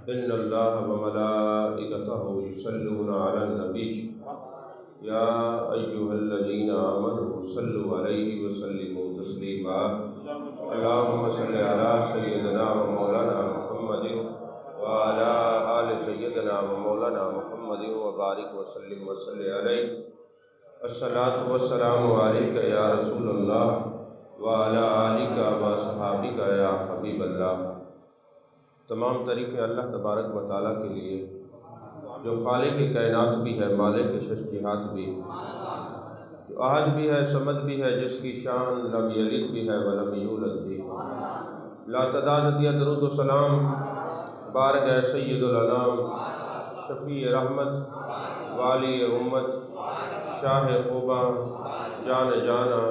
إن الله وملائكته يصلون على النبي يا أيها الذين آمنوا صلوا عليه وسلموا تسليما اللهم صل على سيدنا ومولانا محمد وعلى آل سيدنا ومولانا محمد وبارك وسلم وصل عليه الصلاة والسلام عليك يا رسول الله وعلى آلك وصحابك يا حبیب اللہ۔ تمام تعریفیں اللہ تبارک و تعالیٰ کے لیے جو خالق کائنات بھی ہے، مالک شجاعت بھی، جو احد بھی ہے، صمد بھی ہے، جس کی شان لم یلد بھی ہے ولم یولد بھی۔ لا تعداد دیا درود و سلام بارگاہ سید الانام، شفیع رحمت، والی امت، شاہ خوباں، جان جانا،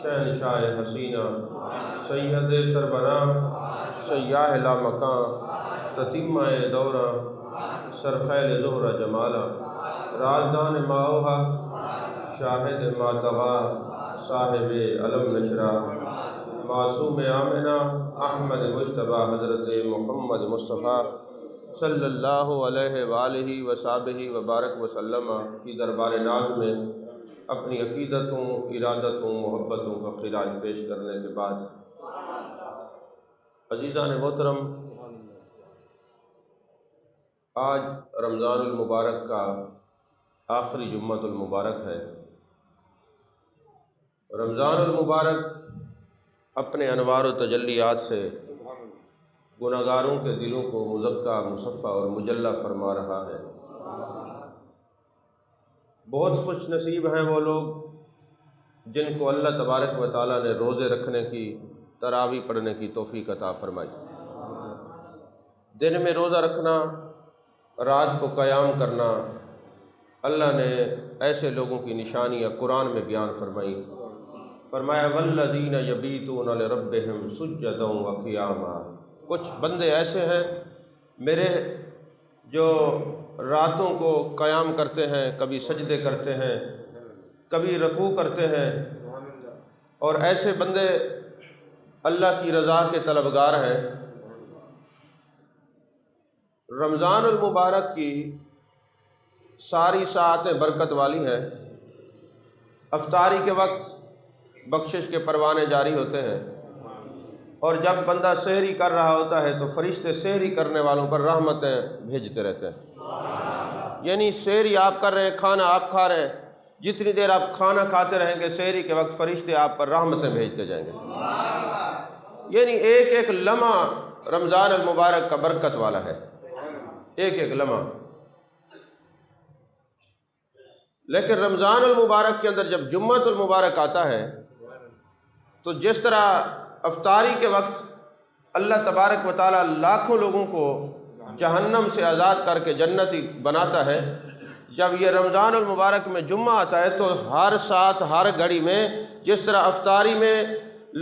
شہنشاہ حسینہ، سید سربراہ، سیاح لامکاں، تتیمہ دورہ، سرخیل زہرہ جمالہ، رازدان ماؤہا، شاہد ماتغا، صاحب علم نشرہ، معصوم آمنہ، احمد مجتبیٰ حضرت محمد مصطفیٰ صلی اللہ علیہ وآلہ وصحبہ وبارک وسلم کی دربار ناز میں اپنی عقیدتوں، ارادتوں، محبتوں کا خراج پیش کرنے کے بعد، عزیزان محترم، آج رمضان المبارک کا آخری جمعۃ المبارک ہے۔ رمضان المبارک اپنے انوار و تجلیات سے گناہگاروں کے دلوں کو مزکہ، مصفہ اور مجلہ فرما رہا ہے۔ بہت خوش نصیب ہیں وہ لوگ جن کو اللہ تبارک و تعالیٰ نے روزے رکھنے کی، تراویح پڑھنے کی توفیق عطا فرمائی۔ دن میں روزہ رکھنا، رات کو قیام کرنا، اللہ نے ایسے لوگوں کی نشانیاں قرآن میں بیان فرمائی۔ فرمایا والذین یبیتون لربہم سجدا وقیاما۔ کچھ بندے ایسے ہیں میرے جو راتوں کو قیام کرتے ہیں، کبھی سجدے کرتے ہیں، کبھی رکوع کرتے ہیں، اور ایسے بندے اللہ کی رضا کے طلبگار ہیں۔ رمضان المبارک کی ساری ساعتیں برکت والی ہیں۔ افطاری کے وقت بخشش کے پروانے جاری ہوتے ہیں، اور جب بندہ سحری کر رہا ہوتا ہے تو فرشتے سحری کرنے والوں پر رحمتیں بھیجتے رہتے ہیں۔ یعنی سحری آپ کر رہے ہیں، کھانا آپ کھا رہے ہیں، جتنی دیر آپ کھانا کھاتے رہیں گے سحری کے وقت فرشتے آپ پر رحمتیں بھیجتے جائیں گے۔ یعنی ایک ایک لمحہ رمضان المبارک کا برکت والا ہے، ایک ایک لمحہ۔ لیکن رمضان المبارک کے اندر جب جمعۃ المبارک آتا ہے تو جس طرح افطاری کے وقت اللہ تبارک و تعالیٰ لاکھوں لوگوں کو جہنم سے آزاد کر کے جنتی بناتا ہے، جب یہ رمضان المبارک میں جمعہ آتا ہے تو ہر ساتھ ہر گھڑی میں جس طرح افطاری میں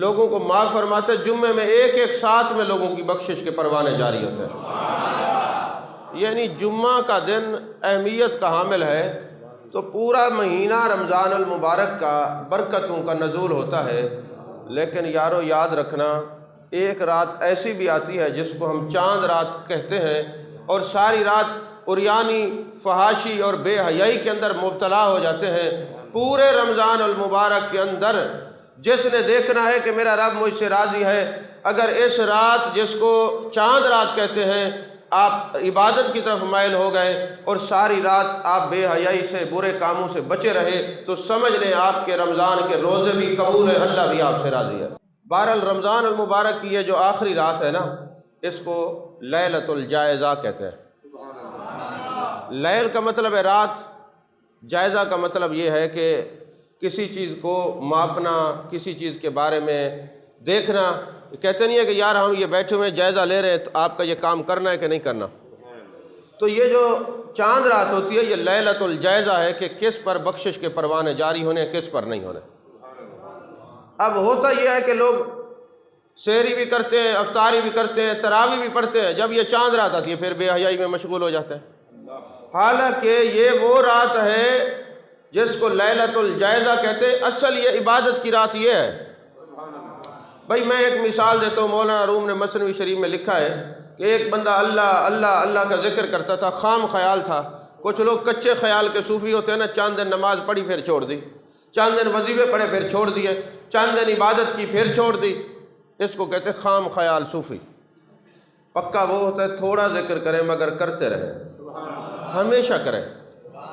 لوگوں کو معاف فرماتے، جمعے میں ایک ایک ساتھ میں لوگوں کی بخشش کے پروانے جاری ہوتے ہیں۔ یعنی جمعہ کا دن اہمیت کا حامل ہے، تو پورا مہینہ رمضان المبارک کا برکتوں کا نزول ہوتا ہے۔ لیکن یارو یاد رکھنا، ایک رات ایسی بھی آتی ہے جس کو ہم چاند رات کہتے ہیں، اور ساری رات عریانی، فحاشی اور بے حیائی کے اندر مبتلا ہو جاتے ہیں۔ پورے رمضان المبارک کے اندر جس نے دیکھنا ہے کہ میرا رب مجھ سے راضی ہے، اگر اس رات جس کو چاند رات کہتے ہیں آپ عبادت کی طرف مائل ہو گئے اور ساری رات آپ بے حیائی سے، برے کاموں سے بچے رہے، تو سمجھ لیں آپ کے رمضان کے روزے بھی قبول ہیں، اللہ بھی آپ سے راضی ہے۔ بہرحال رمضان المبارک کی یہ جو آخری رات ہے نا، اس کو لیلۃ الجائزہ کہتے ہیں۔ لیل کا مطلب ہے رات، جائزہ کا مطلب یہ ہے کہ کسی چیز کو ماپنا، کسی چیز کے بارے میں دیکھنا۔ کہتے نہیں ہے کہ یار ہم یہ بیٹھے ہوئے جائزہ لے رہے ہیں، تو آپ کا یہ کام کرنا ہے کہ نہیں کرنا۔ تو یہ جو چاند رات ہوتی ہے یہ لیلۃ الجائزہ ہے کہ کس پر بخشش کے پروانے جاری ہونے، کس پر نہیں ہونے۔ اب ہوتا یہ ہے کہ لوگ سحری بھی کرتے ہیں، افطاری بھی کرتے ہیں، تراویح بھی پڑھتے ہیں، جب یہ چاند رات آتی ہے پھر بے حیائی میں مشغول ہو جاتے ہیں۔ حالانکہ یہ وہ رات ہے جس کو لیلۃ الجائزہ کہتے ہیں۔ اصل یہ عبادت کی رات یہ ہے۔ بھائی میں ایک مثال دیتا ہوں، مولانا روم نے مثنوی شریف میں لکھا ہے کہ ایک بندہ اللہ اللہ اللہ کا ذکر کرتا تھا، خام خیال تھا۔ کچھ لوگ کچے خیال کے صوفی ہوتے ہیں نا، چاند دن نماز پڑھی پھر چھوڑ دی، چاند دن وظیفے پڑھے پھر چھوڑ دیے، چاند دن عبادت کی پھر چھوڑ دی، اس کو کہتے ہیں خام خیال صوفی۔ پکا وہ ہوتا ہے تھوڑا ذکر کریں مگر کرتے رہیں، ہمیشہ کریں۔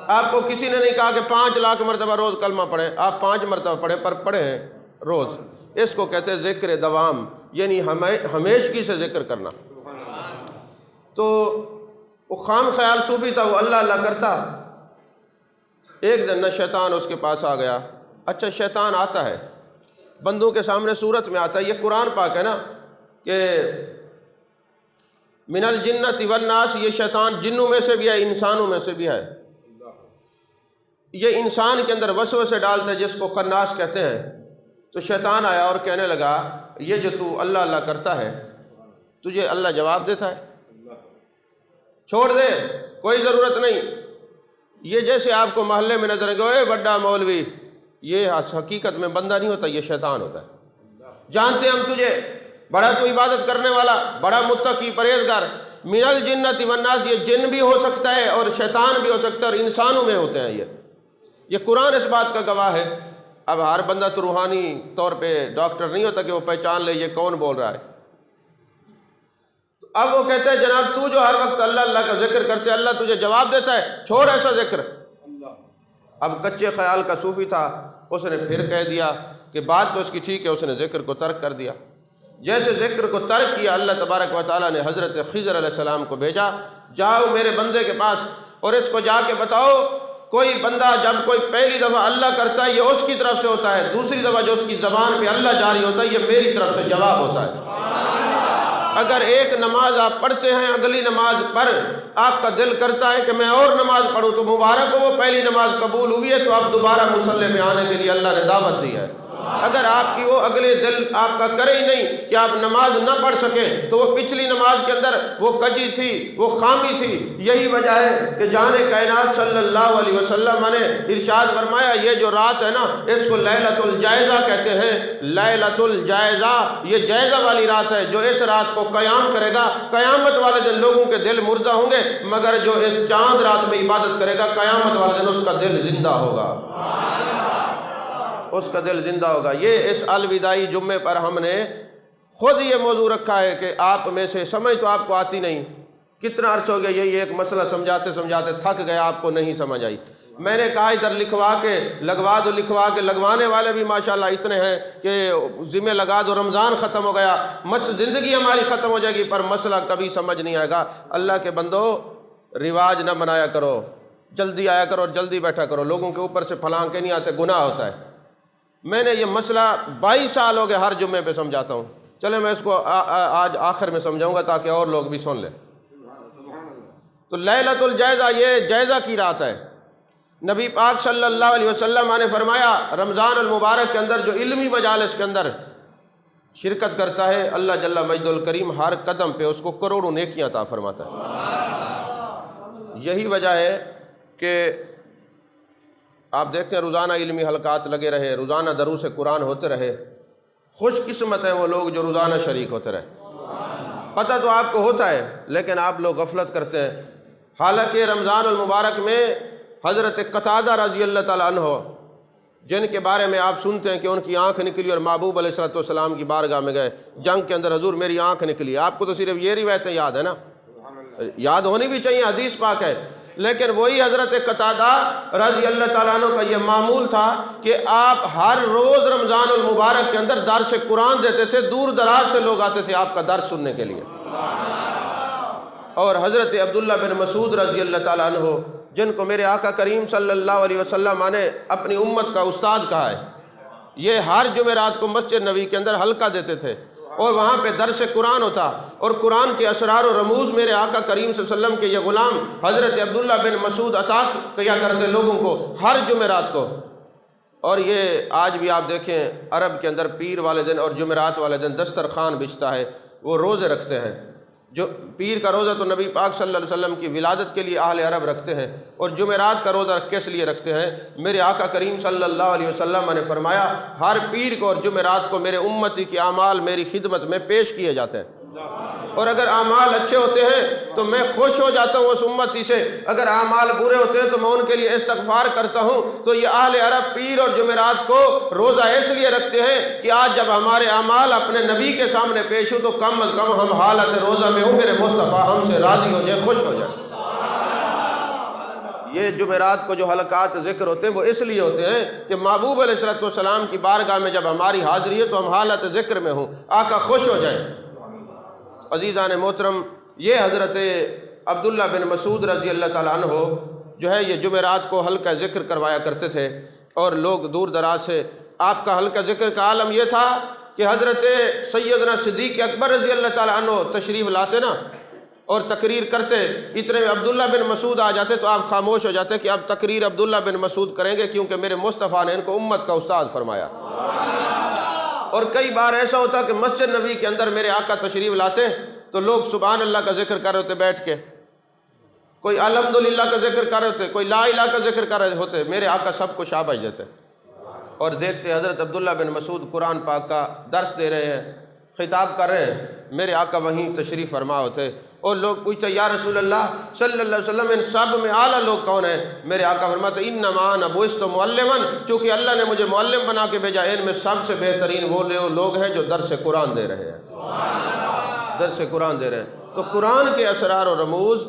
آپ کو کسی نے نہیں کہا کہ 5 لاکھ مرتبہ روز کلمہ پڑھیں، آپ 5 مرتبہ پڑھیں پر پڑھیں روز، اس کو کہتے ہیں ذکر دوام، یعنی ہمیشگی سے ذکر کرنا۔ تو وہ خام خیال صوفی تھا، وہ اللہ اللہ کرتا۔ ایک دن نہ شیطان اس کے پاس آ گیا۔ اچھا شیطان آتا ہے بندوں کے سامنے صورت میں آتا ہے، یہ قرآن پاک ہے نا کہ من الجنۃ والناس، یہ شیطان جنوں میں سے بھی ہے انسانوں میں سے بھی ہے۔ یہ انسان کے اندر وسوسے ڈالتا ہے جس کو خناس کہتے ہیں۔ تو شیطان آیا اور کہنے لگا یہ جو تو اللہ اللہ کرتا ہے تجھے اللہ جواب دیتا ہے، چھوڑ دے، کوئی ضرورت نہیں۔ یہ جیسے آپ کو محلے میں نظر آئے اے بڑا مولوی، یہ حقیقت میں بندہ نہیں ہوتا، یہ شیطان ہوتا ہے۔ جانتے ہم تجھے بڑا تو عبادت کرنے والا، بڑا متقی پرہیزگار، من الجنۃ والناس، یہ جن بھی ہو سکتا ہے اور شیطان بھی ہو سکتا ہے اور انسانوں میں ہوتے ہیں۔ یہ قرآن اس بات کا گواہ ہے۔ اب ہر بندہ تو روحانی طور پہ ڈاکٹر نہیں ہوتا کہ وہ پہچان لے یہ کون بول رہا ہے۔ اب وہ کہتے ہیں جناب تو جو ہر وقت اللہ اللہ کا ذکر کرتے اللہ تجھے جواب دیتا ہے، چھوڑ ایسا ذکر۔ اب کچے خیال کا صوفی تھا، اس نے پھر کہہ دیا کہ بات تو اس کی ٹھیک ہے، اس نے ذکر کو ترک کر دیا۔ جیسے ذکر کو ترک کیا، اللہ تبارک و تعالیٰ نے حضرت خضر علیہ السلام کو بھیجا، جاؤ میرے بندے کے پاس اور اس کو جا کے بتاؤ کوئی بندہ جب کوئی پہلی دفعہ اللہ کرتا ہے یہ اس کی طرف سے ہوتا ہے، دوسری دفعہ جو اس کی زبان پہ اللہ جاری ہوتا ہے یہ میری طرف سے جواب ہوتا ہے۔ اگر ایک نماز آپ پڑھتے ہیں، اگلی نماز پر آپ کا دل کرتا ہے کہ میں اور نماز پڑھوں تو مبارک ہو، وہ پہلی نماز قبول ہوئی ہے تو آپ دوبارہ مصلی پہ آنے کے لیے اللہ نے دعوت دی ہے۔ اگر آپ کی وہ اگلے دل آپ کا کرے ہی نہیں کہ آپ نماز نہ پڑھ سکے تو وہ پچھلی نماز کے اندر وہ کجی تھی، وہ خامی تھی۔ یہی وجہ ہے کہ جان کائنات صلی اللہ علیہ وسلم نے ارشاد فرمایا یہ جو رات ہے نا اس کو لیلۃ الجائزہ کہتے ہیں۔ لیلۃ الجائزہ، یہ جائزہ والی رات ہے۔ جو اس رات کو قیام کرے گا، قیامت والے دن لوگوں کے دل مردہ ہوں گے، مگر جو اس چاند رات میں عبادت کرے گا قیامت والے دن اس کا دل زندہ ہوگا، اس کا دل زندہ ہوگا۔ یہ اس الوداعی جمعے پر ہم نے خود یہ موضوع رکھا ہے کہ آپ میں سے سمجھ تو آپ کو آتی نہیں، کتنا عرصہ ہو گیا یہی ایک مسئلہ سمجھاتے سمجھاتے تھک گیا، آپ کو نہیں سمجھ آئی۔ میں نے کہا ادھر لکھوا کے لگوا دو، لکھوا کے لگوانے والے بھی ماشاءاللہ اتنے ہیں کہ ذمہ لگا دو، رمضان ختم ہو گیا، زندگی ہماری ختم ہو جائے گی، پر مسئلہ کبھی سمجھ نہیں آئے گا۔ اللہ کے بندو رواج نہ بنایا کرو، جلدی آیا کرو اور جلدی بیٹھا کرو، لوگوں کے اوپر سے پھلانگ کے نہیں آتے، گناہ ہوتا ہے۔ میں نے یہ مسئلہ 22 سال ہو گئے ہر جمعے پہ سمجھاتا ہوں، چلے میں اس کو آج آخر میں سمجھاؤں گا تاکہ اور لوگ بھی سن لیں۔ تو لیلۃ الجائزہ یہ جائزہ کی رات ہے۔ نبی پاک صلی اللہ علیہ وسلم نے فرمایا رمضان المبارک کے اندر جو علمی مجالس کے اندر شرکت کرتا ہے اللہ جل مجد الکریم ہر قدم پہ اس کو کروڑوں نیکیاں عطا فرماتا ہے۔ یہی وجہ ہے کہ آپ دیکھتے ہیں روزانہ علمی حلقات لگے رہے، روزانہ دروس قرآن ہوتے رہے، خوش قسمت ہیں وہ لوگ جو روزانہ شریک ہوتے رہے۔ پتہ تو آپ کو ہوتا ہے لیکن آپ لوگ غفلت کرتے ہیں۔ حالانکہ رمضان المبارک میں حضرت قتادہ رضی اللہ تعالیٰ عنہ جن کے بارے میں آپ سنتے ہیں کہ ان کی آنکھ نکلی اور محبوب علیہ السلام کی بارگاہ میں گئے، جنگ کے اندر حضور میری آنکھ نکلی۔ آپ کو تو صرف یہ روایتیں یاد ہے نا، یاد ہونی بھی چاہیے، حدیث پاک ہے، لیکن وہی حضرت قتادہ رضی اللہ تعالیٰ عنہ کا یہ معمول تھا کہ آپ ہر روز رمضان المبارک کے اندر درس قرآن دیتے تھے، دور دراز سے لوگ آتے تھے آپ کا درس سننے کے لیے۔ اور حضرت عبداللہ بن مسعود رضی اللہ تعالیٰ عنہ جن کو میرے آقا کریم صلی اللہ علیہ وسلم نے اپنی امت کا استاد کہا ہے، یہ ہر جمعرات کو مسجد نبی کے اندر حلقہ دیتے تھے اور وہاں پہ درس قرآن ہوتا اور قرآن کے اسرار و رموز میرے آقا کریم صلی اللہ علیہ وسلم کے یہ غلام حضرت عبداللہ بن مسعود عطا کیا کرتے لوگوں کو ہر جمعرات کو۔ اور یہ آج بھی آپ دیکھیں عرب کے اندر پیر والے دن اور جمعرات والے دن دسترخوان بچھتا ہے، وہ روزے رکھتے ہیں۔ جو پیر کا روزہ تو نبی پاک صلی اللہ علیہ وسلم کی ولادت کے لیے اہل عرب رکھتے ہیں، اور جمعرات کا روزہ کس لیے رکھتے ہیں؟ میرے آقا کریم صلی اللہ علیہ وسلم نے فرمایا ہر پیر کو اور جمعرات کو میرے امتی کے اعمال میری خدمت میں پیش کیے جاتے ہیں، اور اگر اعمال اچھے ہوتے ہیں تو میں خوش ہو جاتا ہوں اس امتی سے، اگر اعمال برے ہوتے ہیں تو میں ان کے لیے استغفار کرتا ہوں۔ تو یہ اہل عرب پیر اور جمعرات کو روزہ اس لیے رکھتے ہیں کہ آج جب ہمارے اعمال اپنے نبی کے سامنے پیش ہوں تو کم از کم ہم حالت روزہ میں ہوں، میرے مصطفیٰ ہم سے راضی ہو جائے، خوش ہو جائے۔ یہ جمعرات کو جو حلقات ذکر ہوتے ہیں وہ اس لیے ہوتے ہیں کہ محبوب علیہ السلام کی بارگاہ میں جب ہماری حاضری ہے تو ہم حالت ذکر میں ہوں، آقا خوش ہو جائیں۔ عزیزان محترم، یہ حضرت عبداللہ بن مسعود رضی اللہ تعالیٰ عنہ جو ہے یہ جمعرات کو حلقہ ذکر کروایا کرتے تھے، اور لوگ دور دراز سے آپ کا حلقہ ذکر کا عالم یہ تھا کہ حضرت سیدنا صدیق اکبر رضی اللہ تعالیٰ عنہ تشریف لاتے نا اور تقریر کرتے، اتنے میں عبداللہ بن مسعود آ جاتے تو آپ خاموش ہو جاتے کہ اب تقریر عبداللہ بن مسعود کریں گے کیونکہ میرے مصطفیٰ نے ان کو امت کا استاد فرمایا۔ اور کئی بار ایسا ہوتا کہ مسجد نبی کے اندر میرے آقا تشریف لاتے تو لوگ سبحان اللہ کا ذکر کر رہے ہوتے بیٹھ کے، کوئی الحمدللہ کا ذکر کر رہے ہوتے، کوئی لا الہ کا ذکر کر رہے ہوتے، میرے آقا سب کو شاباش دیتے اور دیکھتے حضرت عبداللہ بن مسعود قرآن پاک کا درس دے رہے ہیں، خطاب کر رہے ہیں، میرے آقا وہیں تشریف فرما ہوتے، اور لوگ پوچھتے یا رسول اللہ صلی اللہ علیہ وسلم ان سب میں اعلیٰ لوگ کون ہیں؟ میرے آقا فرماتے انما انا بعثت معلما، چونکہ اللہ نے مجھے معلم بنا کے بھیجا، ان میں سب سے بہترین وہ لوگ ہیں جو درس قرآن دے رہے ہیں، درس قرآن دے رہے ہیں۔ تو قرآن کے اسرار و رموز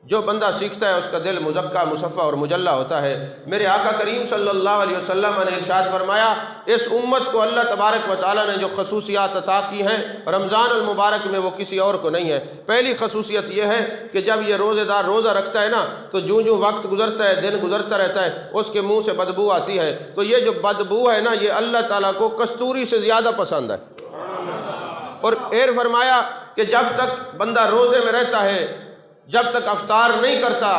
جو بندہ سیکھتا ہے اس کا دل مزکہ مصفہ اور مجلہ ہوتا ہے۔ میرے آقا کریم صلی اللہ علیہ وسلم نے ارشاد فرمایا اس امت کو اللہ تبارک و تعالیٰ نے جو خصوصیات عطا کی ہیں رمضان المبارک میں وہ کسی اور کو نہیں ہے۔ پہلی خصوصیت یہ ہے کہ جب یہ روزہ دار روزہ رکھتا ہے نا تو جو وقت گزرتا ہے، دن گزرتا رہتا ہے، اس کے منہ سے بدبو آتی ہے، تو یہ جو بدبو ہے نا یہ اللہ تعالیٰ کو کستوری سے زیادہ پسند ہے۔ اور پھر فرمایا کہ جب تک بندہ روزے میں رہتا ہے، جب تک افطار نہیں کرتا،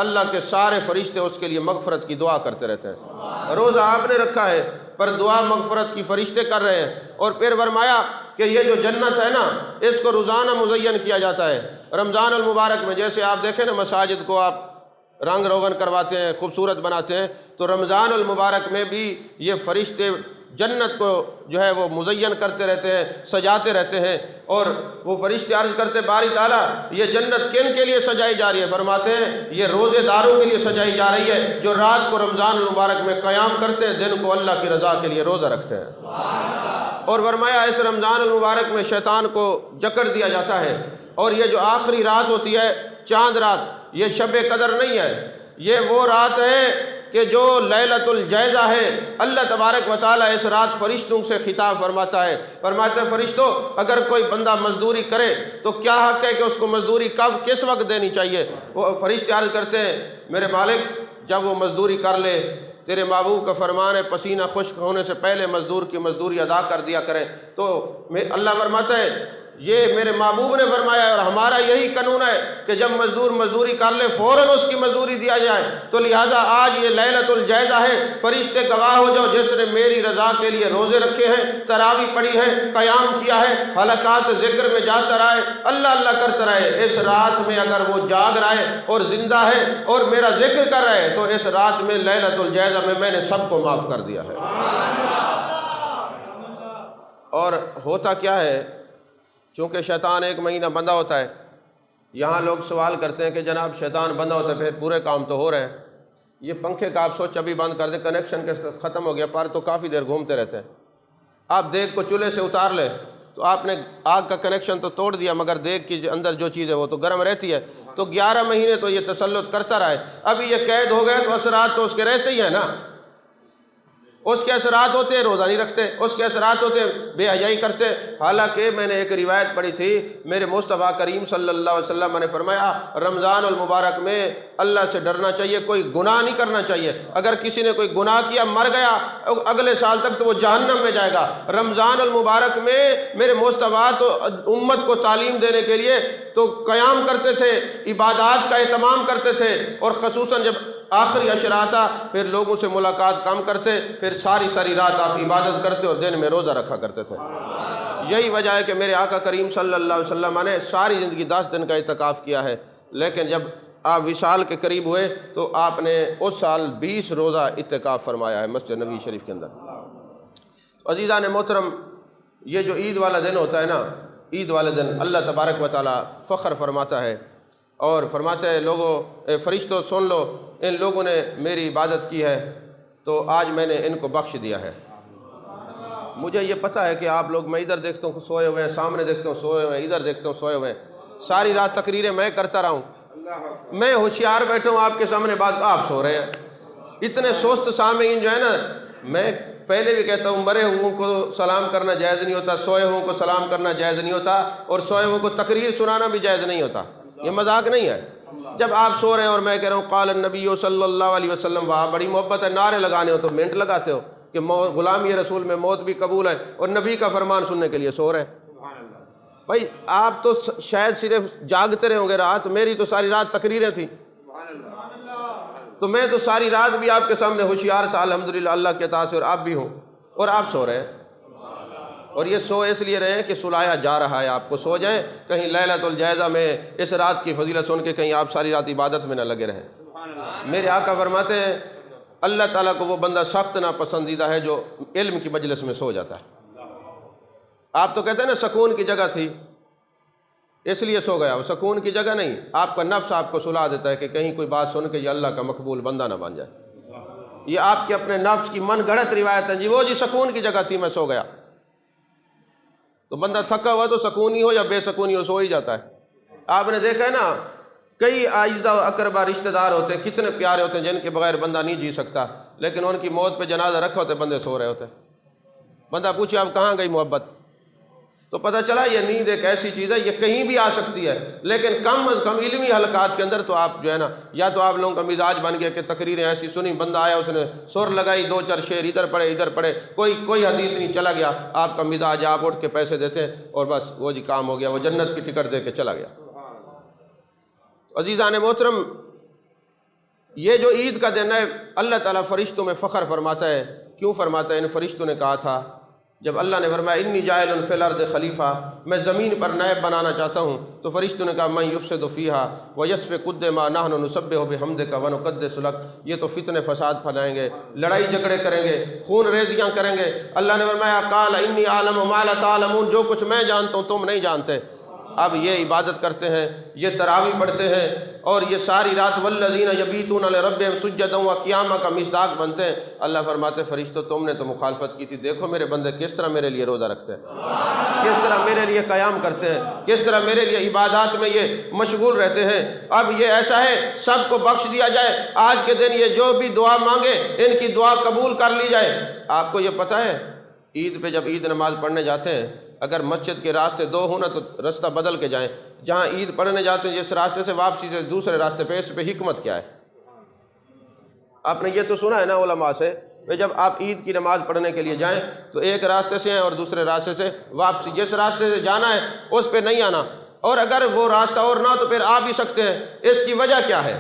اللہ کے سارے فرشتے اس کے لیے مغفرت کی دعا کرتے رہتے ہیں۔ روزہ آپ نے رکھا ہے پر دعا مغفرت کی فرشتے کر رہے ہیں۔ اور پھر فرمایا کہ یہ جو جنت ہے نا اس کو روزانہ مزین کیا جاتا ہے رمضان المبارک میں۔ جیسے آپ دیکھیں نا مساجد کو آپ رنگ روغن کرواتے ہیں، خوبصورت بناتے ہیں، تو رمضان المبارک میں بھی یہ فرشتے جنت کو جو ہے وہ مزین کرتے رہتے ہیں، سجاتے رہتے ہیں۔ اور وہ فرشتے عرض کرتے باری تعالیٰ یہ جنت کن کے لیے سجائی جا رہی ہے؟ فرماتے ہیں یہ روزے داروں کے لیے سجائی جا رہی ہے جو رات کو رمضان المبارک میں قیام کرتے ہیں، دن کو اللہ کی رضا کے لیے روزہ رکھتے ہیں۔ اور فرمایا اس رمضان المبارک میں شیطان کو جکڑ دیا جاتا ہے، اور یہ جو آخری رات ہوتی ہے چاند رات، یہ شب قدر نہیں ہے، یہ وہ رات ہے کہ جو لیلۃ الجائزہ ہے۔ اللہ تبارک و تعالیٰ اس رات فرشتوں سے خطاب فرماتا ہے، فرماتے ہیں فرشتوں اگر کوئی بندہ مزدوری کرے تو کیا حق ہے کہ اس کو مزدوری کب کس وقت دینی چاہیے؟ وہ فرشتے عرض کرتے ہیں میرے مالک جب وہ مزدوری کر لے، تیرے محبوب کا فرمان ہے پسینہ خشک ہونے سے پہلے مزدور کی مزدوری ادا کر دیا کریں۔ تو اللہ فرماتا ہے یہ میرے محبوب نے فرمایا ہے اور ہمارا یہی قانون ہے کہ جب مزدور مزدوری کر لے فوراً اس کی مزدوری دیا جائے۔ تو لہٰذا آج یہ لیلۃ الجائزہ ہے، فرشتے گواہ ہو جاؤ جس نے میری رضا کے لیے روزے رکھے ہیں، تراویح پڑھی ہے، قیام کیا ہے، حلقات ذکر میں جاتا رہے، اللہ اللہ کرتا رہے، اس رات میں اگر وہ جاگ رہا ہے اور زندہ ہے اور میرا ذکر کر رہا ہے تو اس رات میں لیلۃ الجائزہ میں نے سب کو معاف کر دیا ہے۔ اور ہوتا کیا ہے، چونکہ شیطان ایک مہینہ بندہ ہوتا ہے، یہاں لوگ سوال کرتے ہیں کہ جناب شیطان بندہ ہوتا ہے پھر پورے کام تو ہو رہے ہیں، یہ پنکھے کا آپ سوچ ابھی بند کر دیں کنیکشن کے ختم ہو گیا پر تو کافی دیر گھومتے رہتے ہیں۔ آپ دیگ کو چولہے سے اتار لیں تو آپ نے آگ کا کنیکشن تو توڑ دیا مگر دیگ کی اندر جو چیز ہے وہ تو گرم رہتی ہے، تو 11 مہینے تو یہ تسلط کرتا رہا ہے، ابھی یہ قید ہو گئے تو اثرات تو اس کے رہتے ہی ہیں نا، اس کے اثرات ہوتے ہیں روزہ نہیں رکھتے، اس کے اثرات ہوتے ہیں بے حیائی کرتے۔ حالانکہ میں نے ایک روایت پڑھی تھی میرے مصطفیٰ کریم صلی اللہ علیہ وسلم نے فرمایا رمضان المبارک میں اللہ سے ڈرنا چاہیے، کوئی گناہ نہیں کرنا چاہیے، اگر کسی نے کوئی گناہ کیا مر گیا اگلے سال تک تو وہ جہنم میں جائے گا۔ رمضان المبارک میں میرے مصطفیٰ تو امت کو تعلیم دینے کے لیے تو قیام کرتے تھے، عبادات کا اہتمام کرتے تھے، اور خصوصاً جب آخری عشر آتا پھر لوگوں سے ملاقات کم کرتے، پھر ساری رات آپ عبادت کرتے اور دن میں روزہ رکھا کرتے تھے۔ یہی وجہ ہے کہ میرے آقا کریم صلی اللہ علیہ وسلم نے ساری زندگی 10 دن کا اعتکاف کیا ہے، لیکن جب آپ وصال کے قریب ہوئے تو آپ نے اس سال 20 روزہ اعتکاف فرمایا ہے مسجد نبی شریف کے اندر۔ عزیزان محترم، یہ جو عید والا دن ہوتا ہے نا عید والے دن اللہ تبارک و تعالیٰ فخر فرماتا ہے اور فرماتا ہے لوگوں فرشتوں سن لو، ان لوگوں نے میری عبادت کی ہے تو آج میں نے ان کو بخش دیا ہے۔ مجھے یہ پتہ ہے کہ آپ لوگ، میں ادھر دیکھتا ہوں سوئے ہوئے ہیں، سامنے دیکھتا ہوں سوئے ہوئے ہیں، ادھر دیکھتا ہوں سوئے ہوئے ہیں، ساری رات تقریریں میں کرتا رہا ہوں، میں ہوشیار بیٹھا ہوں آپ کے سامنے، بات آپ سو رہے ہیں۔ اتنے سست سامعین جو ہے نا، میں پہلے بھی کہتا ہوں مرے ہوئوں کو سلام کرنا جائز نہیں ہوتا، سوئے ہوئوں کو سلام کرنا جائز نہیں ہوتا، اور سوئے ہوئوں کو تقریر سنانا بھی جائز نہیں ہوتا، یہ مذاق نہیں ہے۔ جب آپ سو رہے ہیں اور میں کہہ رہا ہوں قال النبی صلی اللہ علیہ وسلم، وہاں بڑی محبت ہے، نعرے لگانے ہو تو منٹ لگاتے ہو کہ غلامی رسول میں موت بھی قبول ہے، اور نبی کا فرمان سننے کے لیے سو رہے ہیں۔ بھائی آپ تو شاید صرف جاگتے رہے ہوں گے رات، میری تو ساری رات تقریریں تھیں، تو میں تو ساری رات بھی آپ کے سامنے ہوشیار تھا الحمدللہ اللہ کے عطا سے، اور آپ بھی ہوں، اور آپ سو رہے ہیں۔ اور یہ سو اس لیے رہے ہیں کہ سلایا جا رہا ہے آپ کو، سو جائیں کہیں لیلۃ الجائزہ میں اس رات کی فضیلت سن کے کہیں آپ ساری رات عبادت میں نہ لگے رہیں۔ میرے آقا فرماتے ہیں اللہ تعالیٰ کو وہ بندہ سخت ناپسندیدہ ہے جو علم کی مجلس میں سو جاتا ہے۔ آپ تو کہتے ہیں نا سکون کی جگہ تھی اس لیے سو گیا، وہ سکون کی جگہ نہیں، آپ کا نفس آپ کو سلا دیتا ہے کہ کہیں کوئی بات سن کے یہ اللہ کا مقبول بندہ نہ بن جائے۔ یہ آپ کے اپنے نفس کی من گھڑت روایت ہے، جی وہ جی سکون کی جگہ تھی میں سو گیا۔ تو بندہ تھکا ہوا تو سکونی ہو یا بے سکونی ہو سو ہی جاتا ہے۔ آپ نے دیکھا ہے نا کئی اعزہ و اقربا رشتہ دار ہوتے ہیں، کتنے پیارے ہوتے ہیں جن کے بغیر بندہ نہیں جی سکتا، لیکن ان کی موت پہ جنازہ رکھا ہوتے بندے سو رہے ہوتے ہیں۔ بندہ پوچھے آپ کہاں گئی محبت، تو پتہ چلا یہ نیند ایک ایسی چیز ہے یہ کہیں بھی آ سکتی ہے، لیکن کم از کم علمی حلقات کے اندر تو آپ جو ہے نا، یا تو آپ لوگوں کا مزاج بن گیا کہ تقریریں ایسی سنی، بندہ آیا اس نے سر لگائی، دو چار شعر ادھر پڑھے، کوئی حدیث نہیں، چلا گیا، آپ کا مزاج آپ اٹھ کے پیسے دیتے ہیں اور بس وہ جی کام ہو گیا، وہ جنت کی ٹکٹ دے کے چلا گیا۔ عزیزان محترم، یہ جو عید کا دن ہے اللہ تعالیٰ فرشتوں میں فخر فرماتا ہے۔ کیوں فرماتا ہے؟ ان فرشتوں نے کہا تھا جب اللہ نے فرمایا انی جاعل فی الارض خلیفہ، میں زمین پر نائب بنانا چاہتا ہوں، تو فرشتوں نے کہا من یفسد فیہا ویسفک الدماء نحن نسبح بحمدک ونقدس لک، یہ تو فتنے فساد پھیلائیں گے، لڑائی جھگڑے کریں گے، خون ریزیاں کریں گے۔ اللہ نے فرمایا قال انی اعلم ما لا تعلمون، جو کچھ میں جانتا ہوں تم نہیں جانتے۔ اب یہ عبادت کرتے ہیں، یہ تراویح پڑھتے ہیں، اور یہ ساری رات والذین یبیتون لربہم سجدا وقیاما کا مصداق بنتے ہیں۔ اللہ فرماتے فرشتوں تم نے تو مخالفت کی تھی، دیکھو میرے بندے کس طرح میرے لیے روزہ رکھتے ہیں، کس طرح میرے لیے قیام کرتے ہیں، کس طرح میرے لیے عبادات میں یہ مشغول رہتے ہیں۔ اب یہ ایسا ہے سب کو بخش دیا جائے، آج کے دن یہ جو بھی دعا مانگے ان کی دعا قبول کر لی جائے۔ آپ کو یہ پتہ ہے عید پہ جب عید نماز پڑھنے جاتے ہیں، اگر مسجد کے راستے دو ہوں نا تو رستہ بدل کے جائیں، جہاں عید پڑھنے جاتے ہیں جس راستے سے واپسی سے دوسرے راستے پہ، اس پہ حکمت کیا ہے؟ آپ نے یہ تو سنا ہے نا علماء سے کہ جب آپ عید کی نماز پڑھنے کے لیے جائیں تو ایک راستے سے ہیں اور دوسرے راستے سے واپسی، جس راستے سے جانا ہے اس پہ نہیں آنا، اور اگر وہ راستہ اور نہ تو پھر آ بھی سکتے ہیں۔ اس کی وجہ کیا ہے؟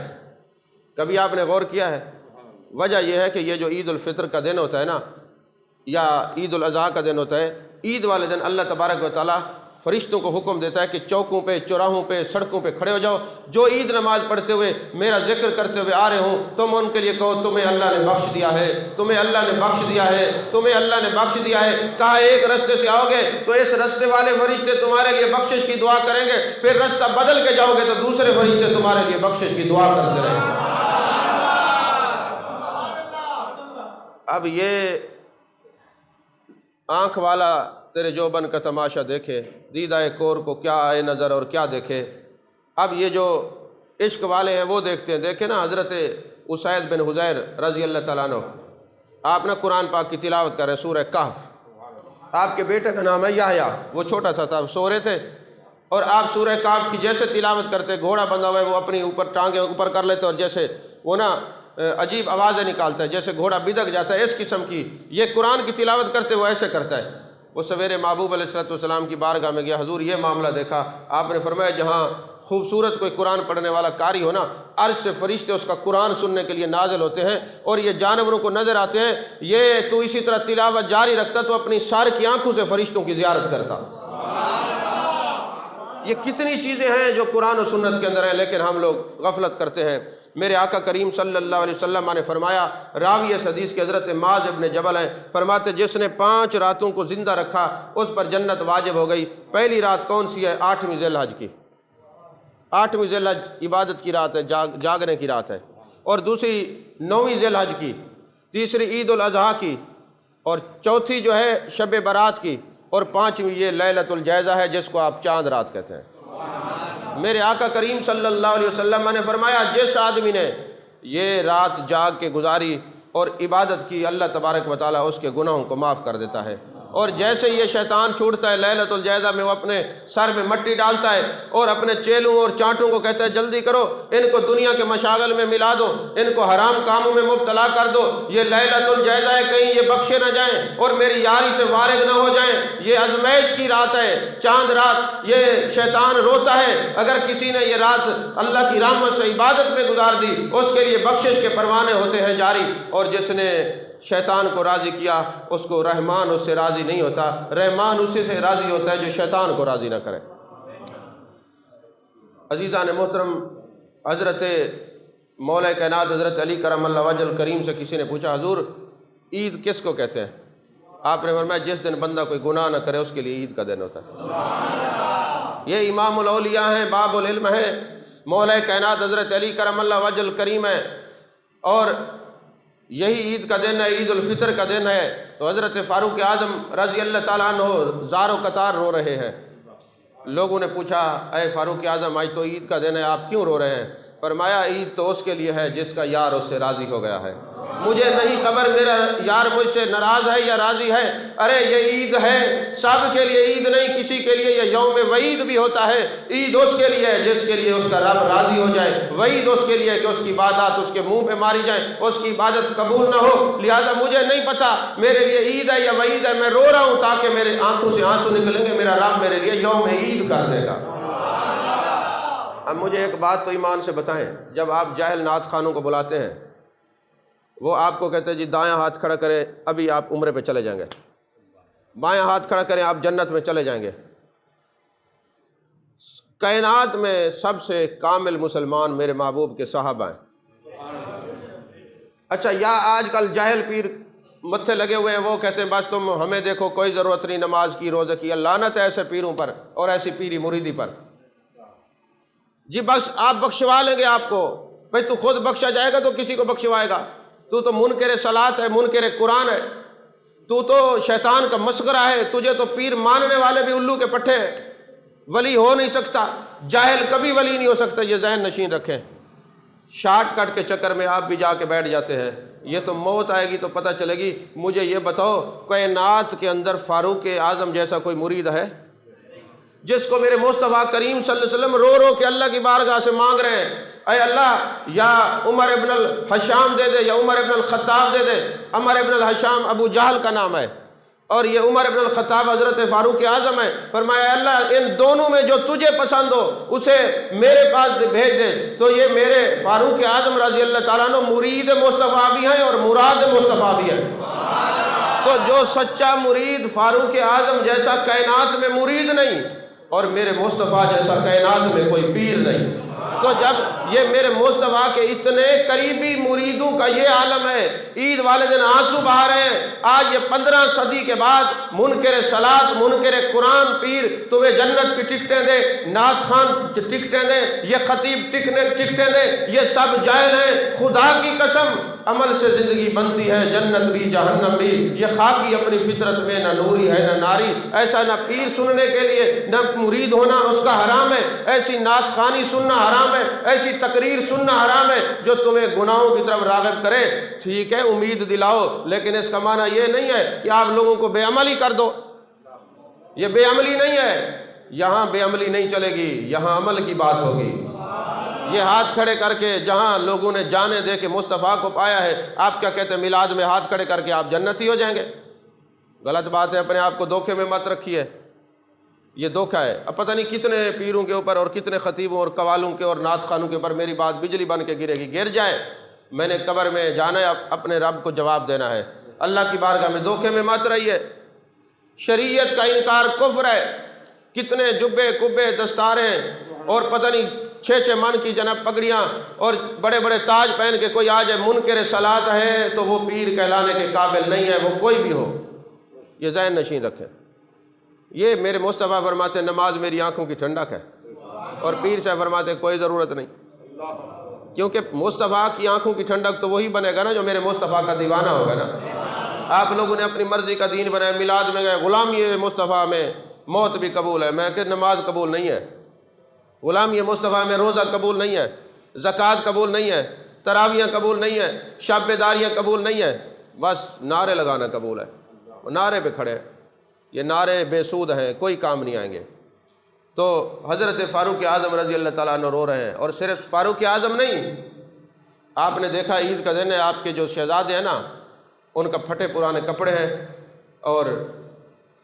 کبھی آپ نے غور کیا ہے؟ وجہ یہ ہے کہ یہ جو عید الفطر کا دن ہوتا ہے نا، یا عید الاضحیٰ کا دن ہوتا ہے، عید والے دن اللہ تبارک و تعالیٰ فرشتوں کو حکم دیتا ہے کہ چوکوں پہ، چوراہوں پہ، سڑکوں پہ کھڑے ہو جاؤ، جو عید نماز پڑھتے ہوئے میرا ذکر کرتے ہوئے آ رہے ہوں تم ان کے لیے کہو تمہیں اللہ نے بخش دیا ہے، تمہیں اللہ نے بخش دیا ہے، تمہیں اللہ نے بخش دیا ہے۔ کہا ایک رستے سے آؤ گے تو اس رستے والے فرشتے تمہارے لیے بخشش کی دعا کریں گے، پھر رستہ بدل کے جاؤ گے تو دوسرے فرشتے تمہارے لیے بخشش کی دعا کرتے رہیں گے۔ اب یہ آنکھ والا تیرے جوبن کا تماشا دیکھے، دیدہ کور کو کیا آئے نظر اور کیا دیکھے۔ اب یہ جو عشق والے ہیں وہ دیکھتے ہیں، دیکھیں نا حضرت اسید بن حضیر رضی اللہ تعالیٰ عنہ، آپ نے قرآن پاک کی تلاوت کر رہے ہیں سورہ کہف، آپ کے بیٹے کا نام ہے یحییٰ، وہ چھوٹا سا تھا، سو رہے تھے، اور آپ سورہ کہف کی جیسے تلاوت کرتے، گھوڑا بندھا ہوا ہے وہ اپنی اوپر ٹانگیں اوپر کر لیتے اور جیسے وہ نا عجیب آوازیں نکالتا ہے جیسے گھوڑا بدک جاتا ہے، اس قسم کی یہ قرآن کی تلاوت کرتے وہ ایسے کرتا ہے۔ وہ سویرے محبوب علیہ السلام کی بارگاہ میں گیا، حضور یہ معاملہ دیکھا، آپ نے فرمایا جہاں خوبصورت کوئی قرآن پڑھنے والا قاری ہو نا، عرش سے فرشتے اس کا قرآن سننے کے لیے نازل ہوتے ہیں اور یہ جانوروں کو نظر آتے ہیں، یہ تو اسی طرح تلاوت جاری رکھتا تو اپنی سار کی آنکھوں سے فرشتوں کی زیارت کرتا۔ یہ کتنی چیزیں ہیں جو قرآن و سنت کے اندر ہیں، لیکن ہم لوگ غفلت کرتے ہیں۔ میرے آقا کریم صلی اللہ علیہ وسلم نے فرمایا، راوی اس حدیث کے حضرت معاذ ابن جبل ہیں، فرماتے جس نے 5 راتوں کو زندہ رکھا اس پر جنت واجب ہو گئی۔ پہلی رات کون سی ہے؟ 8ویں ذی الحج کی۔ 8ویں ذی الحج عبادت کی رات ہے، جاگنے کی رات ہے، اور دوسری 9ویں ذی الحج کی، تیسری عید الاضحیٰ کی، اور چوتھی جو ہے شب برات کی، اور 5ویں یہ لیلۃ الجائزہ ہے جس کو آپ چاند رات کہتے ہیں۔ میرے آقا کریم صلی اللہ علیہ وسلم نے فرمایا جس آدمی نے یہ رات جاگ کے گزاری اور عبادت کی، اللہ تبارک و تعالیٰ اس کے گناہوں کو معاف کر دیتا ہے۔ اور جیسے یہ شیطان چھوٹتا ہے لیلۃ الجائزہ میں، وہ اپنے سر میں مٹی ڈالتا ہے اور اپنے چیلوں اور چانٹوں کو کہتا ہے جلدی کرو، ان کو دنیا کے مشاغل میں ملا دو، ان کو حرام کاموں میں مبتلا کر دو، یہ لیلۃ الجائزہ ہے، کہیں یہ بخشے نہ جائیں اور میری یاری سے وارد نہ ہو جائیں، یہ ازمائش کی رات ہے، چاند رات۔ یہ شیطان روتا ہے اگر کسی نے یہ رات اللہ کی رحمت سے عبادت میں گزار دی، اس کے لیے بخشش کے پروانے ہوتے ہیں جاری، اور جس نے شیطان کو راضی کیا اس کو رحمان اس سے راضی نہیں ہوتا، رحمان اسی سے راضی ہوتا ہے جو شیطان کو راضی نہ کرے۔ عزیزان محترم، حضرت مولا کائنات حضرت علی کرم اللہ وجہ الکریم سے کسی نے پوچھا حضور عید کس کو کہتے ہیں؟ آپ نے فرمایا جس دن بندہ کوئی گناہ نہ کرے اس کے لیے عید کا دن ہوتا ہے۔ یہ امام الاولیاء ہیں، باب العلم ہیں، مولا کائنات حضرت علی کرم اللہ وجہ الکریم ہے، اور یہی عید کا دن ہے، عید الفطر کا دن ہے۔ تو حضرت فاروق اعظم رضی اللہ تعالیٰ عنہ زار و قطار رو رہے ہیں۔ لوگوں نے پوچھا اے فاروق اعظم آج تو عید کا دن ہے، آپ کیوں رو رہے ہیں؟ فرمایا عید تو اس کے لیے ہے جس کا یار اس سے راضی ہو گیا ہے، مجھے نہیں خبر میرا یار مجھ سے ناراض ہے یا راضی ہے۔ ارے یہ عید ہے، سب کے لیے عید نہیں، کسی کے لیے یہ یوم وعید بھی ہوتا ہے۔ عید اس کے لیے ہے جس کے لیے اس کا رب راضی ہو جائے، وعید اس کے لیے کہ اس کی عبادات اس کے منہ پہ ماری جائیں، اس کی عبادت قبول نہ ہو۔ لہٰذا مجھے نہیں پتا میرے لیے عید ہے یا وعید ہے، میں رو رہا ہوں تاکہ میرے آنکھوں سے آنسو نکلیں گے، میرا رب میرے لیے یوم عید کر دے گا۔ اب مجھے ایک بات تو ایمان سے بتائیں، جب آپ جاہل نعت خوانوں کو بلاتے ہیں وہ آپ کو کہتے ہیں جی دایاں ہاتھ کھڑا کریں ابھی آپ عمرے پہ چلے جائیں گے، بایاں ہاتھ کھڑا کریں آپ جنت میں چلے جائیں گے۔ کائنات میں سب سے کامل مسلمان میرے محبوب کے صحابہ ہیں۔ اچھا یا آج کل جاہل پیر متھے لگے ہوئے ہیں، وہ کہتے ہیں بس تم ہمیں دیکھو کوئی ضرورت نہیں نماز کی روزے کی، لعنت ہے ایسے پیروں پر اور ایسی پیری مریدی پر۔ جی بس آپ بخشوا لیں گے آپ کو، بھائی تو خود بخشا جائے گا تو کسی کو بخشوائے گا؟ تو منکر صلاۃ ہے، منکر قرآن ہے، تو شیطان کا مسخرہ ہے، تجھے تو پیر ماننے والے بھی الو کے پٹھے ہیں، ولی ہو نہیں سکتا، جاہل کبھی ولی نہیں ہو سکتا، یہ ذہن نشین رکھیں۔ شارٹ کٹ کے چکر میں آپ بھی جا کے بیٹھ جاتے ہیں، یہ تو موت آئے گی تو پتہ چلے گی۔ مجھے یہ بتاؤ کائنات کے اندر فاروق اعظم جیسا کوئی مرید ہے جس کو میرے مصطفیٰ کریم صلی اللہ علیہ وسلم رو رو کے اللہ کی بارگاہ سے مانگ رہے ہیں اے اللہ یا عمر ابن الحشام دے دے یا عمر ابن الخطاب دے دے۔ عمر ابن الحشام ابو جہل کا نام ہے اور یہ عمر ابن الخطاب حضرت فاروق اعظم ہے۔ فرمایا اے اللہ ان دونوں میں جو تجھے پسند ہو اسے میرے پاس بھیج دے۔ تو یہ میرے فاروق اعظم رضی اللہ تعالیٰ عنہ مرید مصطفیٰ بھی ہیں اور مراد مصطفیٰ بھی ہیں۔ تو جو سچا مرید فاروق اعظم جیسا کائنات میں مرید نہیں اور میرے مصطفیٰ جیسا کائنات میں کوئی پیر نہیں۔ تو جب یہ میرے مصطفیٰ کے اتنے قریبی مریدوں کا یہ عالم ہے، عید والے دن آنسو بہا رہے ہیں، آج یہ 15 صدی کے بعد منکر صلاۃ منکر قرآن پیر تمہیں جنت کی ٹکٹیں دے، نعت خوان ٹکٹیں دے، یہ خطیب ٹکٹیں دے، یہ سب جاہل ہیں۔ خدا کی قسم عمل سے زندگی بنتی ہے، جنت بھی جہنم بھی۔ یہ خاکی اپنی فطرت میں نہ نوری ہے نہ ناری، ایسا نہ پیر سننے کے لیے نہ مرید ہونا اس کا حرام ہے، ایسی نعت خوانی سننا حرام ہے، ایسی تقریر سننا حرام ہے جو تمہیں گناہوں کی طرف راغب کرے۔ ٹھیک ہے امید دلاؤ، لیکن اس کا معنی یہ نہیں ہے کہ آپ لوگوں کو بے عملی کر دو، یہ بے عملی نہیں ہے، یہاں بے عملی نہیں چلے گی، یہاں عمل کی بات ہوگی۔ یہ ہاتھ کھڑے کر کے جہاں لوگوں نے جانے دے کے مصطفیٰ کو پایا ہے، آپ کیا کہتے ہیں میلاد میں ہاتھ کھڑے کر کے آپ جنتی ہو جائیں گے؟ غلط بات ہے، اپنے آپ کو دھوکے میں مت رکھیے، یہ دھوکہ ہے۔ اب پتہ نہیں کتنے پیروں کے اوپر اور کتنے خطیبوں اور قوالوں کے اور نعت خوانوں کے اوپر میری بات بجلی بن کے گرے گی، گر جائے، میں نے قبر میں جانا ہے، اپنے رب کو جواب دینا ہے۔ اللہ کی بارگاہ میں دھوکے میں مت رہیے۔ شریعت کا انکار کفر ہے، کتنے جبے کبے دستاریں اور پتہ نہیں 6 من کی جناب پگڑیاں اور بڑے بڑے تاج پہن کے کوئی آ جائے منکر صلاۃ ہے تو وہ پیر کہلانے کے قابل نہیں ہے، وہ کوئی بھی ہو، یہ ذہن نشین رکھیں۔ یہ میرے مصطفیٰ فرماتے ہیں نماز میری آنکھوں کی ٹھنڈک ہے، اور پیر صاحب فرماتے ہیں کوئی ضرورت نہیں، کیونکہ مصطفیٰ کی آنکھوں کی ٹھنڈک تو وہی بنے گا نا جو میرے مصطفیٰ کا دیوانہ ہوگا نا۔ آپ لوگوں نے اپنی مرضی کا دین بنایا، میلاد میں گئے، غلامی مصطفیٰ میں موت بھی قبول ہے، میں کہ نماز قبول نہیں ہے، غلامی مصطفیٰ میں روزہ قبول نہیں ہے، زکوٰۃ قبول نہیں ہے، تراویحیں قبول نہیں ہے، شب بیداریاں قبول نہیں ہے، بس نعرے لگانا قبول ہے، نعرے پہ کھڑے ہیں، یہ نعرے بے سود ہیں، کوئی کام نہیں آئیں گے۔ تو حضرت فاروق اعظم رضی اللہ تعالیٰ عنہ رو رہے ہیں، اور صرف فاروق اعظم نہیں، آپ نے دیکھا عید کا دن ہے، آپ کے جو شہزادے ہیں نا ان کا پھٹے پرانے کپڑے ہیں، اور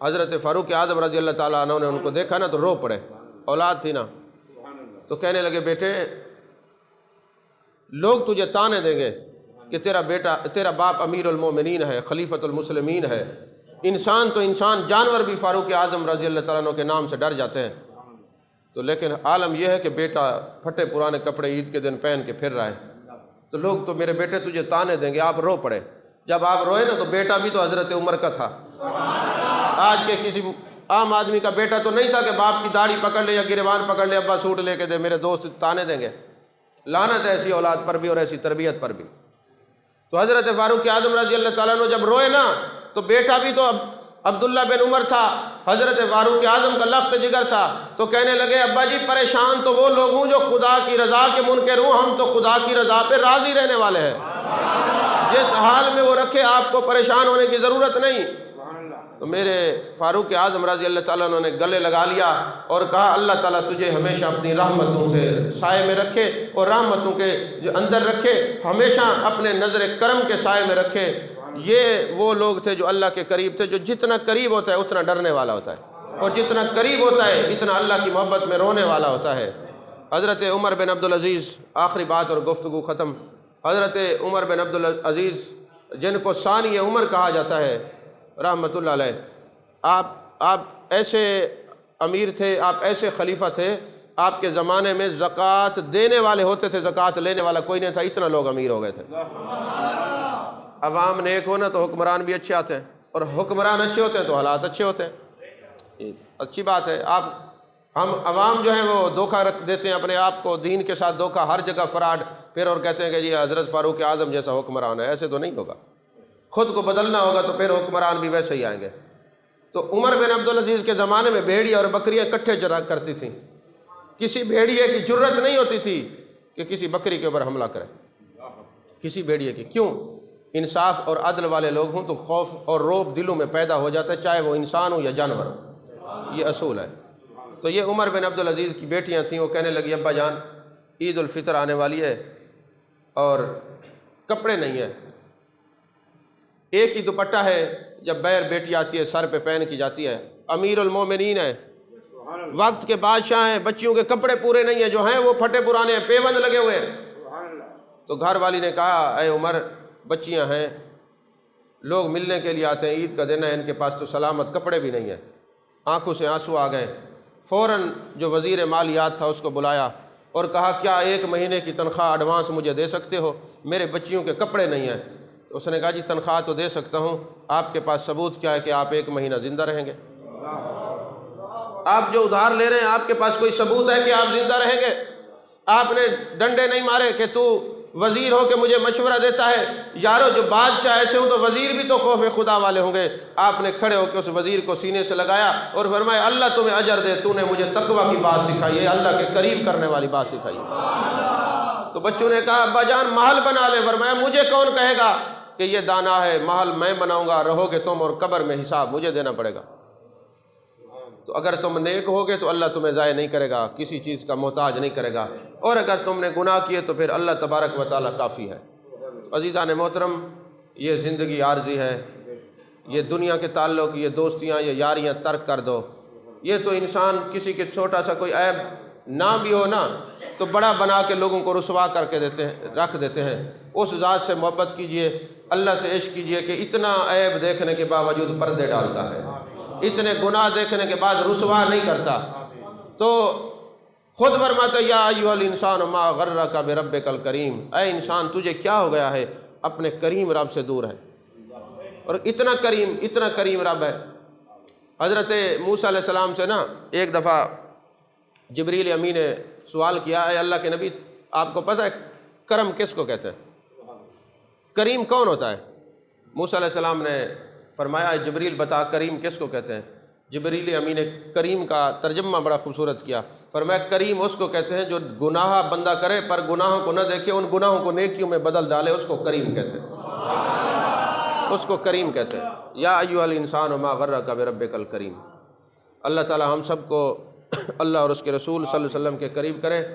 حضرت فاروق اعظم رضی اللہ تعالیٰ عنہ نے ان کو دیکھا نا تو رو پڑے، اولاد تھی نا، تو کہنے لگے بیٹے لوگ تجھے تانے دیں گے کہ تیرا باپ امیر المومنین ہے، خلیفۃ المسلمین ہے، انسان تو انسان، جانور بھی فاروق اعظم رضی اللہ تعالیٰ عنہ کے نام سے ڈر جاتے ہیں، تو لیکن عالم یہ ہے کہ بیٹا پھٹے پرانے کپڑے عید کے دن پہن کے پھر رہا ہے، تو لوگ تو میرے بیٹے تجھے تانے دیں گے، آپ رو پڑے۔ جب آپ روئے نا تو بیٹا بھی تو حضرت عمر کا تھا، آج کے کسی عام آدمی کا بیٹا تو نہیں تھا کہ باپ کی داڑھی پکڑ لے یا گریبان پکڑ لے، ابا سوٹ لے کے دے، میرے دوست تانے دیں گے، لعنت ہے ایسی اولاد پر بھی اور ایسی تربیت پر بھی۔ تو حضرت فاروق اعظم رضی اللہ تعالیٰ عنہ جب روئے نا تو بیٹا بھی تو عبداللہ بن عمر تھا، حضرت فاروق اعظم کا لخت جگر تھا، تو کہنے لگے ابا جی پریشان تو وہ لوگ ہوں جو خدا کی رضا کے منکر ہوں، ہم تو خدا کی رضا پہ راضی رہنے والے ہیں، جس حال میں وہ رکھے آپ کو پریشان ہونے کی ضرورت نہیں۔ تو میرے فاروق اعظم رضی اللہ تعالیٰ عنہ نے گلے لگا لیا اور کہا اللہ تعالیٰ تجھے ہمیشہ اپنی رحمتوں سے سائے میں رکھے اور رحمتوں کے جو اندر رکھے، ہمیشہ اپنے نظر کرم کے سائے میں رکھے۔ یہ وہ لوگ تھے جو اللہ کے قریب تھے، جو جتنا قریب ہوتا ہے اتنا ڈرنے والا ہوتا ہے، اور جتنا قریب ہوتا ہے اتنا اللہ کی محبت میں رونے والا ہوتا ہے۔ حضرت عمر بن عبدالعزیز، آخری بات اور گفتگو ختم، حضرت عمر بن عبدالعزیز جن کو ثانی عمر کہا جاتا ہے رحمۃ اللہ علیہ، آپ ایسے امیر تھے، آپ ایسے خلیفہ تھے، آپ کے زمانے میں زکوٰۃ دینے والے ہوتے تھے، زکوٰۃ لینے والا کوئی نہیں تھا، اتنا لوگ امیر ہو گئے تھے۔ عوام نیک ہونا تو حکمران بھی اچھے آتے ہیں، اور حکمران اچھے ہوتے ہیں تو حالات اچھے ہوتے ہیں، اچھی بات ہے۔ ہم عوام جو ہیں وہ دھوکہ رکھ دیتے ہیں اپنے آپ کو، دین کے ساتھ دھوکہ، ہر جگہ فراڈ، پھر اور کہتے ہیں کہ جی حضرت فاروق اعظم جیسا حکمران ہے، ایسے تو نہیں ہوگا، خود کو بدلنا ہوگا تو پھر حکمران بھی ویسے ہی آئیں گے۔ تو عمر بن عبدالعزیز کے زمانے میں بھیڑیا اور بکریاں اکٹھے چرا کرتی تھیں، کسی بھیڑیے کی جرت نہیں ہوتی تھی کہ کسی بکری کے اوپر حملہ کرے، کسی بھیڑیے کی، کیوں؟ انصاف اور عدل والے لوگ ہوں تو خوف اور رعب دلوں میں پیدا ہو جاتا ہے، چاہے وہ انسان ہو یا جانور ہو، یہ اصول ہے۔ تو یہ عمر بن عبدالعزیز کی بیٹیاں تھیں، وہ کہنے لگی ابا جان عید الفطر آنے والی ہے اور کپڑے نہیں ہیں، ایک ہی دوپٹہ ہے، جب بیر بیٹی آتی ہے سر پہ پہن کی جاتی ہے، امیر المومنین ہے، وقت کے بادشاہ ہیں، بچیوں کے کپڑے پورے نہیں ہیں، جو ہیں وہ پھٹے پرانے ہیں، پیوند لگے ہوئے ہیں۔ تو گھر والی نے کہا اے عمر بچیاں ہیں، لوگ ملنے کے لیے آتے ہیں، عید کا دن ہے، ان کے پاس تو سلامت کپڑے بھی نہیں ہیں۔ آنکھوں سے آنسو آ گئے، فوراً جو وزیر مالیات تھا اس کو بلایا اور کہا کیا 1 مہینے کی تنخواہ ایڈوانس مجھے دے سکتے ہو، میرے بچیوں کے کپڑے نہیں ہیں۔ تو اس نے کہا جی تنخواہ تو دے سکتا ہوں، آپ کے پاس ثبوت کیا ہے کہ آپ 1 مہینہ زندہ رہیں گے؟ آپ جو ادھار لے رہے ہیں آپ کے پاس کوئی ثبوت ہے کہ آپ زندہ رہیں گے؟ آپ نے ڈنڈے نہیں مارے کہ تو وزیر ہو کے مجھے مشورہ دیتا ہے، یارو جو بادشاہ ایسے ہوں تو وزیر بھی تو خوف خدا والے ہوں گے۔ آپ نے کھڑے ہو کے اس وزیر کو سینے سے لگایا اور فرمایا اللہ تمہیں اجر دے، تو نے مجھے تقوی کی بات سکھائی ہے، اللہ کے قریب کرنے والی بات سکھائی ہے۔ تو بچوں نے کہا ابا جان محل بنا لے، فرمایا مجھے کون کہے گا کہ یہ دانا ہے، محل میں بناؤں گا، رہو گے تم اور قبر میں حساب مجھے دینا پڑے گا۔ تو اگر تم نیک ہوگے تو اللہ تمہیں ضائع نہیں کرے گا، کسی چیز کا محتاج نہیں کرے گا، اور اگر تم نے گناہ کیے تو پھر اللہ تبارک و تعالیٰ کافی ہے۔ عزیزان محترم، یہ زندگی عارضی ہے، یہ دنیا کے تعلق، یہ دوستیاں، یہ یاریاں ترک کر دو۔ یہ تو انسان کسی کے چھوٹا سا کوئی عیب نہ بھی ہو نا تو بڑا بنا کے لوگوں کو رسوا کر کے رکھ دیتے ہیں۔ اس ذات سے محبت کیجئے، اللہ سے عشق کیجئے کہ اتنا عیب دیکھنے کے باوجود پردے ڈالتا ہے، اتنے گناہ دیکھنے کے بعد رسوا نہیں کرتا۔ تو خود فرماتا یا ایھا الانسان ما غرک بربک الکریم، اے انسان تجھے کیا ہو گیا ہے، اپنے کریم رب سے دور ہے۔ اور اتنا کریم رب ہے۔ حضرت موسیٰ علیہ السلام سے نا ایک دفعہ جبریل امین نے سوال کیا، اے اللہ کے نبی آپ کو پتہ ہے کرم کس کو کہتے ہیں، کریم کون ہوتا ہے؟ موسیٰ علیہ السلام نے فرمایا جبریل بتا کریم کس کو کہتے ہیں؟ جبریل امین نے کریم کا ترجمہ بڑا خوبصورت کیا، فرمایا کریم اس کو کہتے ہیں جو گناہ بندہ کرے پر گناہوں کو نہ دیکھے، ان گناہوں کو نیکیوں میں بدل ڈالے، اس کو کریم کہتے ہیں، اس کو کریم کہتے ہیں۔ یا ایھا الانسان ما غرک بربک الکریم۔ اللہ تعالی ہم سب کو اللہ اور اس کے رسول صلی اللہ علیہ وسلم کے قریب کرے۔